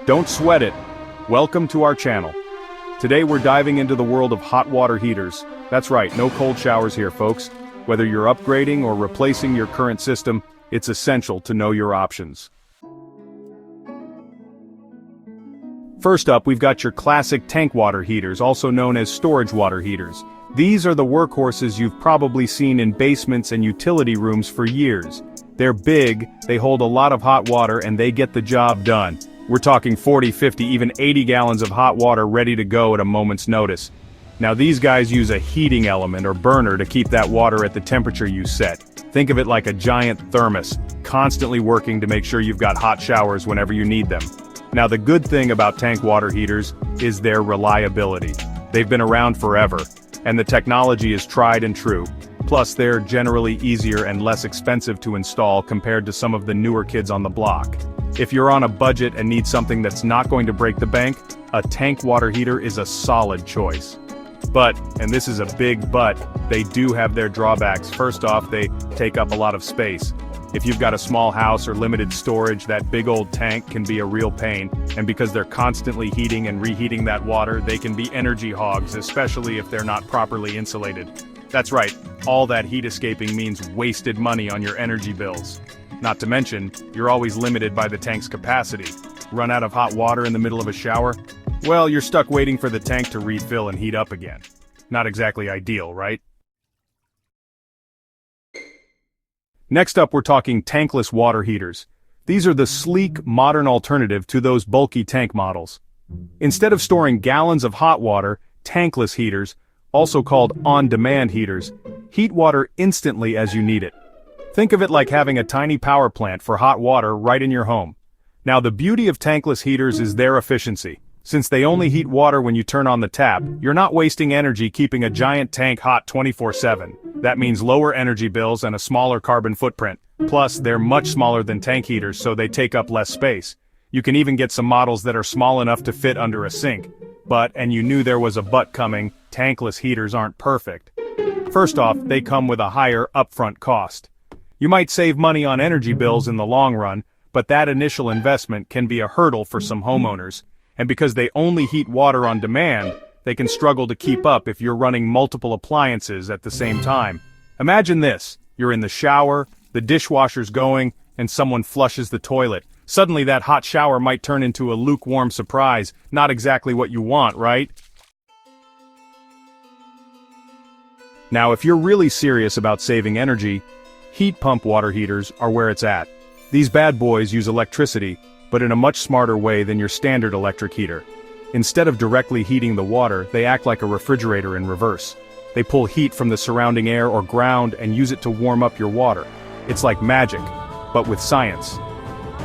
Don't sweat it. Welcome to our channel. Today we're diving into the world of hot water heaters. That's right, no cold showers here, folks. Whether you're upgrading or replacing your current system, it's essential to know your options. First up, we've got your classic tank water heaters, also known as storage water heaters. These are the workhorses you've probably seen in basements and utility rooms for years. They're big, they hold a lot of hot water, and they get the job done. We're talking 40, 50, even 80 gallons of hot water ready to go at a moment's notice. Now these guys use a heating element or burner to keep that water at the temperature you set. Think of it like a giant thermos, constantly working to make sure you've got hot showers whenever you need them. Now the good thing about tank water heaters is their reliability. They've been around forever, and the technology is tried and true. Plus they're generally easier and less expensive to install compared to some of the newer kids on the block. If you're on a budget and need something that's not going to break the bank, a tank water heater is a solid choice. But, and this is a big but, they do have their drawbacks. First off, they take up a lot of space. If you've got a small house or limited storage, that big old tank can be a real pain, and because they're constantly heating and reheating that water, they can be energy hogs, especially if they're not properly insulated. That's right, all that heat escaping means wasted money on your energy bills. Not to mention, you're always limited by the tank's capacity. Run out of hot water in the middle of a shower? Well, you're stuck waiting for the tank to refill and heat up again. Not exactly ideal, right? Next up, we're talking tankless water heaters. These are the sleek, modern alternative to those bulky tank models. Instead of storing gallons of hot water, tankless heaters, also called on-demand heaters, heat water instantly as you need it. Think of it like having a tiny power plant for hot water right in your home. Now the beauty of tankless heaters is their efficiency. Since they only heat water when you turn on the tap, you're not wasting energy keeping a giant tank hot 24/7. That means lower energy bills and a smaller carbon footprint. Plus, they're much smaller than tank heaters, so they take up less space. You can even get some models that are small enough to fit under a sink. But, and you knew there was a but coming, tankless heaters aren't perfect. First off, they come with a higher upfront cost. You might save money on energy bills in the long run, but that initial investment can be a hurdle for some homeowners. And because they only heat water on demand, they can struggle to keep up if you're running multiple appliances at the same time. Imagine this, you're in the shower, the dishwasher's going, and someone flushes the toilet. Suddenly that hot shower might turn into a lukewarm surprise, not exactly what you want, right? Now if you're really serious about saving energy, heat pump water heaters are where it's at. These bad boys use electricity, but in a much smarter way than your standard electric heater. Instead of directly heating the water, they act like a refrigerator in reverse. They pull heat from the surrounding air or ground and use it to warm up your water. It's like magic, but with science.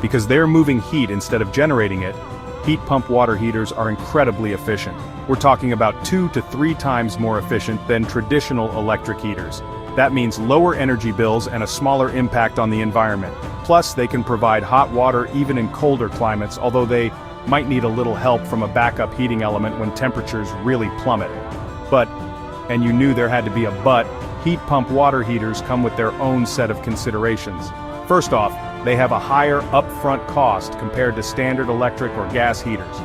Because they're moving heat instead of generating it, heat pump water heaters are incredibly efficient. We're talking about 2 to 3 times more efficient than traditional electric heaters. That means lower energy bills and a smaller impact on the environment. Plus, they can provide hot water even in colder climates, although they might need a little help from a backup heating element when temperatures really plummet. But, and you knew there had to be a but, heat pump water heaters come with their own set of considerations. First off, they have a higher upfront cost compared to standard electric or gas heaters.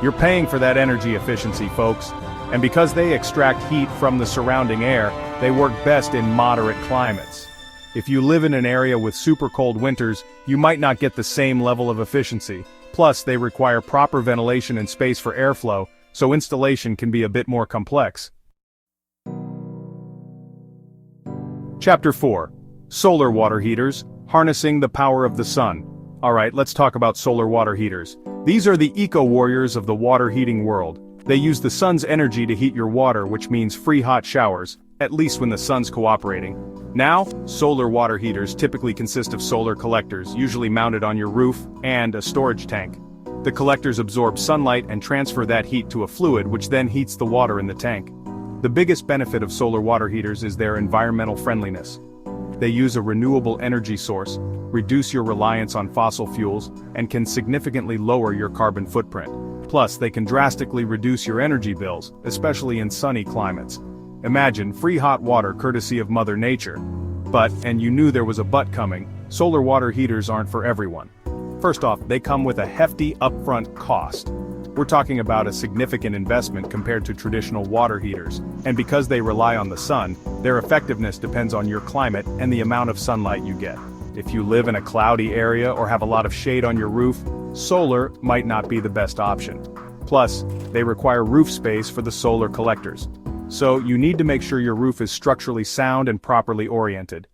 You're paying for that energy efficiency, folks. And because they extract heat from the surrounding air, they work best in moderate climates. If you live in an area with super cold winters, you might not get the same level of efficiency. Plus, they require proper ventilation and space for airflow, so installation can be a bit more complex. Chapter 4. Solar water heaters, harnessing the power of the sun. Alright, let's talk about solar water heaters. These are the eco-warriors of the water heating world. They use the sun's energy to heat your water, which means free hot showers, at least when the sun's cooperating. Now, solar water heaters typically consist of solar collectors, usually mounted on your roof, and a storage tank. The collectors absorb sunlight and transfer that heat to a fluid which then heats the water in the tank. The biggest benefit of solar water heaters is their environmental friendliness. They use a renewable energy source, reduce your reliance on fossil fuels, and can significantly lower your carbon footprint. Plus, they can drastically reduce your energy bills, especially in sunny climates. Imagine free hot water courtesy of Mother Nature. But, and you knew there was a but coming, solar water heaters aren't for everyone. First off, they come with a hefty upfront cost. We're talking about a significant investment compared to traditional water heaters, and because they rely on the sun, their effectiveness depends on your climate and the amount of sunlight you get. If you live in a cloudy area or have a lot of shade on your roof, solar might not be the best option. Plus, they require roof space for the solar collectors. So you need to make sure your roof is structurally sound and properly oriented.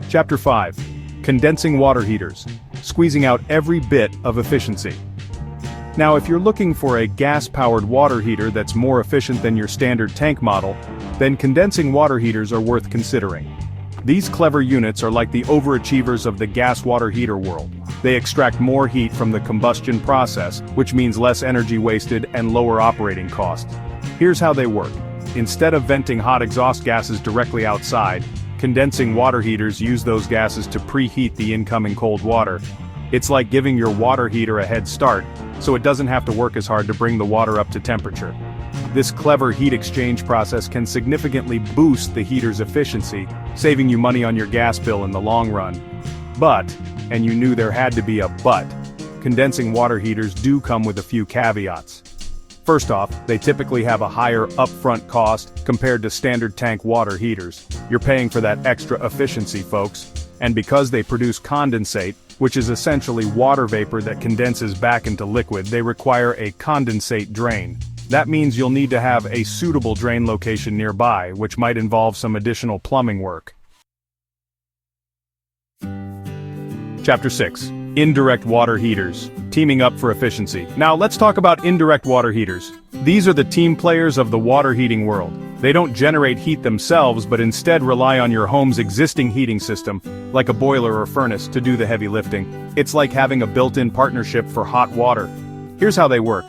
Chapter 5. Condensing water heaters. Squeezing out every bit of efficiency. Now, if you're looking for a gas-powered water heater that's more efficient than your standard tank model, then condensing water heaters are worth considering. These clever units are like the overachievers of the gas water heater world. They extract more heat from the combustion process, which means less energy wasted and lower operating costs. Here's how they work. Instead of venting hot exhaust gases directly outside, condensing water heaters use those gases to preheat the incoming cold water. It's like giving your water heater a head start, so it doesn't have to work as hard to bring the water up to temperature. This clever heat exchange process can significantly boost the heater's efficiency, saving you money on your gas bill in the long run. But, and you knew there had to be a but, condensing water heaters do come with a few caveats. First off, they typically have a higher upfront cost compared to standard tank water heaters. You're paying for that extra efficiency, folks. And because they produce condensate, which is essentially water vapor that condenses back into liquid, they require a condensate drain. That means you'll need to have a suitable drain location nearby, which might involve some additional plumbing work. Chapter 6. Indirect water heaters. Teaming up for efficiency. Now let's talk about indirect water heaters. These are the team players of the water heating world. They don't generate heat themselves but instead rely on your home's existing heating system, like a boiler or furnace, to do the heavy lifting. It's like having a built-in partnership for hot water. Here's how they work.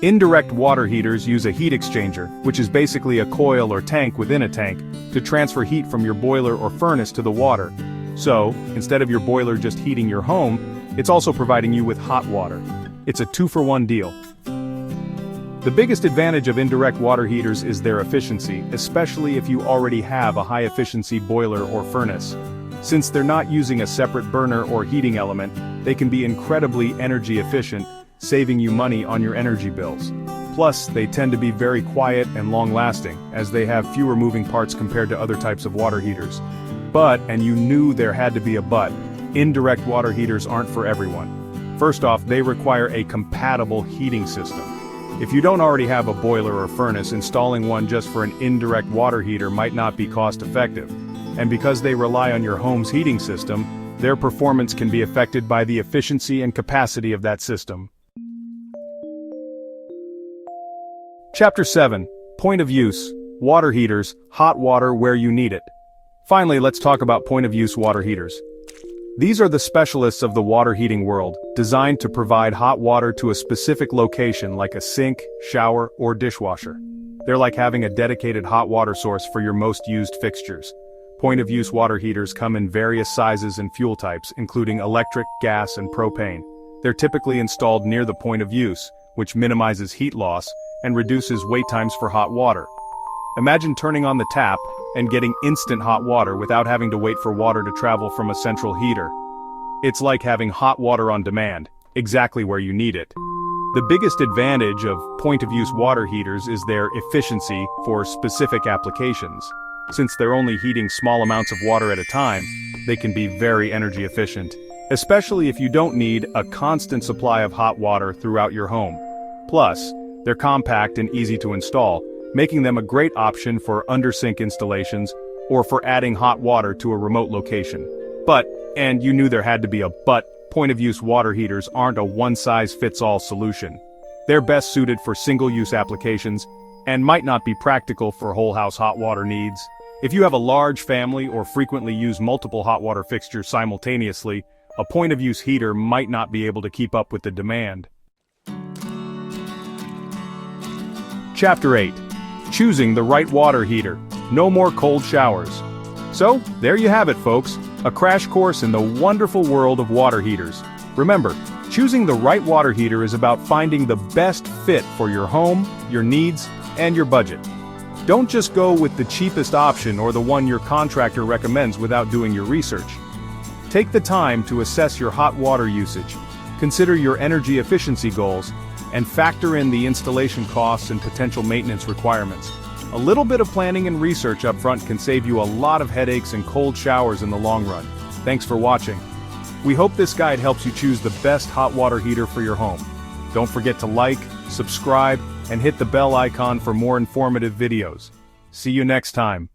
Indirect water heaters use a heat exchanger, which is basically a coil or tank within a tank, to transfer heat from your boiler or furnace to the water. So, instead of your boiler just heating your home, it's also providing you with hot water. It's a 2-for-1 deal. The biggest advantage of indirect water heaters is their efficiency, especially if you already have a high-efficiency boiler or furnace. Since they're not using a separate burner or heating element, they can be incredibly energy efficient, saving you money on your energy bills. Plus, they tend to be very quiet and long-lasting, as they have fewer moving parts compared to other types of water heaters. But, and you knew there had to be a but, indirect water heaters aren't for everyone. First off, they require a compatible heating system. If you don't already have a boiler or furnace, installing one just for an indirect water heater might not be cost-effective. And because they rely on your home's heating system, their performance can be affected by the efficiency and capacity of that system. Chapter 7. Point of use. Water heaters, hot water where you need it. Finally, let's talk about point-of-use water heaters. These are the specialists of the water heating world, designed to provide hot water to a specific location like a sink, shower, or dishwasher. They're like having a dedicated hot water source for your most used fixtures. Point-of-use water heaters come in various sizes and fuel types, including electric, gas, and propane. They're typically installed near the point of use, which minimizes heat loss and reduces wait times for hot water. Imagine turning on the tap and getting instant hot water without having to wait for water to travel from a central heater. It's like having hot water on demand, exactly where you need it. The biggest advantage of point-of-use water heaters is their efficiency for specific applications. Since they're only heating small amounts of water at a time, they can be very energy efficient, especially if you don't need a constant supply of hot water throughout your home. Plus, they're compact and easy to install, making them a great option for under-sink installations or for adding hot water to a remote location. But, and you knew there had to be a but, point-of-use water heaters aren't a one-size-fits-all solution. They're best suited for single-use applications and might not be practical for whole-house hot water needs. If you have a large family or frequently use multiple hot water fixtures simultaneously, a point-of-use heater might not be able to keep up with the demand. Chapter 8. Choosing the right water heater. No more cold showers. So, there you have it, folks. A crash course in the wonderful world of water heaters. Remember, choosing the right water heater is about finding the best fit for your home, your needs, and your budget. Don't just go with the cheapest option or the one your contractor recommends without doing your research. Take the time to assess your hot water usage, consider your energy efficiency goals, and factor in the installation costs and potential maintenance requirements. A little bit of planning and research up front can save you a lot of headaches and cold showers in the long run. Thanks for watching. We hope this guide helps you choose the best hot water heater for your home. Don't forget to like, subscribe, and hit the bell icon for more informative videos. See you next time.